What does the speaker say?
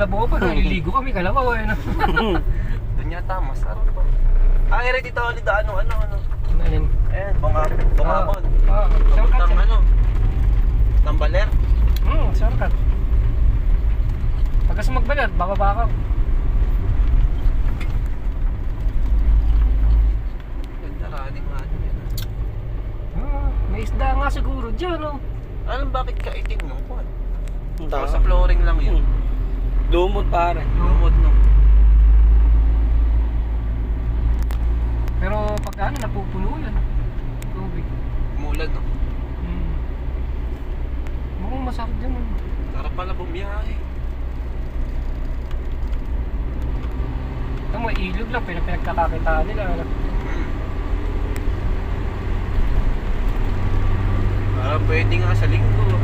Kalabaw pa, naliligo kami, Kalabaw eh. Doon yata, masarap pa. Ah, ere dito ulit ano. Ayun. Ayan, bungabon. Shortcut Papuntang yan. ano? Tambaler. Shortcut. Pagkas magbalad, bababa ka. Ganda raning nga yan. May isda nga siguro dyan, no? Alam bakit kaitim yung kuwan? Tama. Sa flooring lang yun. Lumot pare. Lumod no. Pero pagka ano, napupuno yan. Tubig. Umulan no. Mukhang masakit dyan, no? Sarap pala bumiyahe. Ito mo, ilog lang, pinagkakakitaan nila. Ano? Parang pwede nga sa linggo.